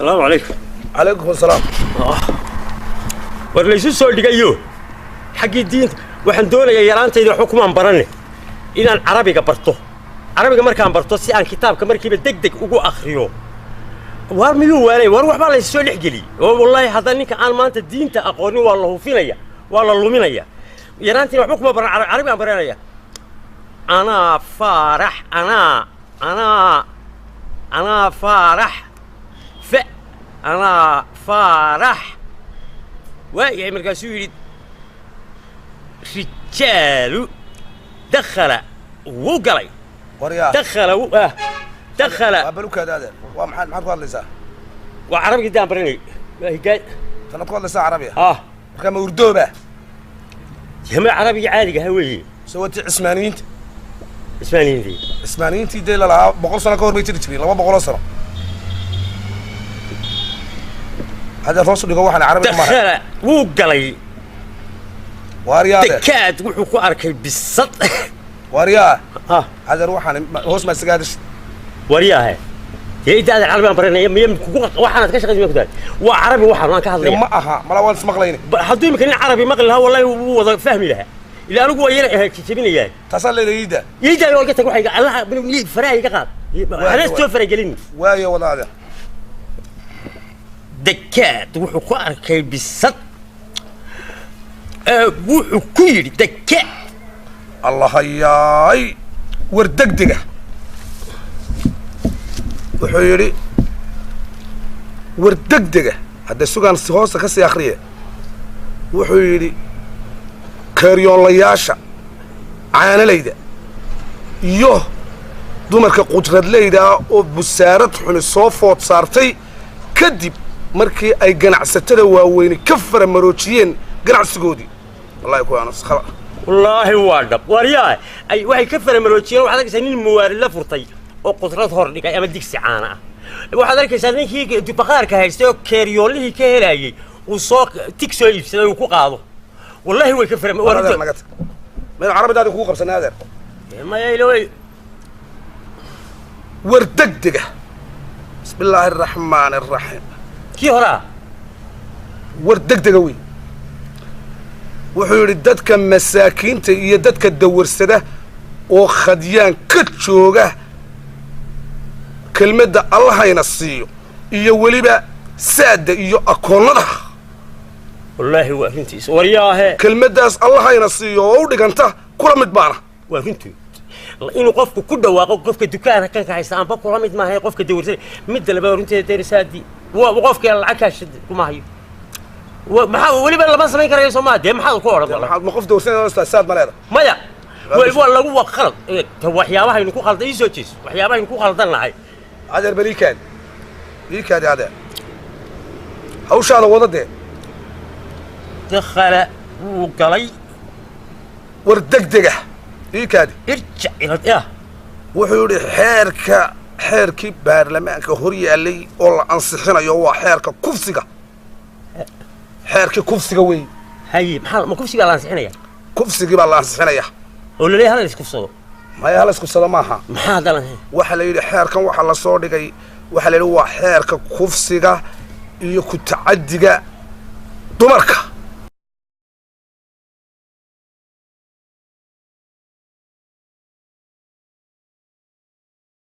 السلام عليكم. عليكم السلام. ورليسو سو دغايو حق الدين waxaan doonayaa yaraantayda xukuman barane inaan carabiga barto carabiga markaan barto si aan kitaabka markiiba degdeg ugu akhriyo war miyuu waalay war waxba la soo dhixgeli oo wallahi hadan ninka aan maanta diinta aqooni waa la hufinaya waa la luminaya yaraantayda waxba kuma baran carabi aan baranaya ana farah ana farah fa ana farah واي مركاسو يريد رجال دخل وقلي وريا دخل قبلوك هذا ومحمد قال لسا وعربي قدام برني قال انا تقول لسا عربي كما وردوبه جماعة عربي عادي هوي سويت عثمانيين دي دي لا بقول سنه كور ميتر تشري لا بقول سنه هذا فاصل يقول واحد عربي دخل وقلي واريا دكات وحو كو اركي بالصد واريا هذا روح انا هوس ما سقادش واريا هي هذا العربي برنا يم waxaan ka shaqeeyay ku daay waa carabi waxaan ka hadlay ma aha mala waan ismaqlayni haduu imkan carabi maqli laha wallahi wuu wada fahmi laha ila anigu waa yara jabinayay tasalleeyda oo ka tag waxay Allah binu faraayiga qaad ana soo faragelin waayo walaada دكات وحو كو اركي بالصد وحو كو يري دكات الله ياي وردقدقه وحو يري وردقدقه هذا سوغان هوسه كسي اخريه وحو يري كاريونلياشا عانليدا يوه dumarka qudradleyda oo busaarad xun soo food saartay kadib markii ay ganacsatada waaweyn ka faramaroojiyeen ganacsigoodii wallahi ku anas khala wallahi waadab wariyaa ay waxay ka faramaroojiyeen waxa laga sanin muwaari la furtay oo qudrad hor dhigay ama digsi caana ah waxa laga ninkii dubaqaarka haystay oo keeriyoolihii ka helayay uu soo tigso iibsaday uu ku qaado wallahi way ka faramaroojiyeen meel carabidaada ku qabsanaadeer ma yeelay wardagdiga bismillahir rahmaanir rahiim كي هرا وردقدقه وي wuxuu yiri dadka masaakiinta iyo dadka dawarsada oo khadiyaan ka jooga kelmadda Allah hayna siiyo iyo waliba saada iyo akoonada wallahi waa runtii wariyaahe kelmaddaas Allah hayna siiyo oo u dhiganta kula mid baana waa runtii inuu qofku ku dhawaaqo qofka dukaanka kan ka haysta amba kula mid maahay qofka dawarsada mid laba runtii deerisaadi وقفك العكاش كما هي وما ولي لما سمين كرا يسمع دي ما حد كورد والله ما قف دوسنا استاذ مالها مايا والله هو خلط وحيابها ينكو خلط اي سوتشيس وحيابها ينكو خلطنا هاي هذا البليكان ليك هذا هوش هذا وضده دخل وقلي وردقدقه ليك هذه ارجع الى وحوري حيرك xeerkii baarlamaanka hor yaalay oo la ansixinayo waa xeerka kufsiga xeerkii kufsiga weey hay maxaa ma kufsiga la ansixinaya kufsiga baa la ansixinaya oo la leeyahay isku soo ma yahay isku soo maaha maxaa dalan waxa la yiri xeerkan waxa la soo dhigay waxa la yiri waa xeerka kufsiga iyo ku tacadiga dumarka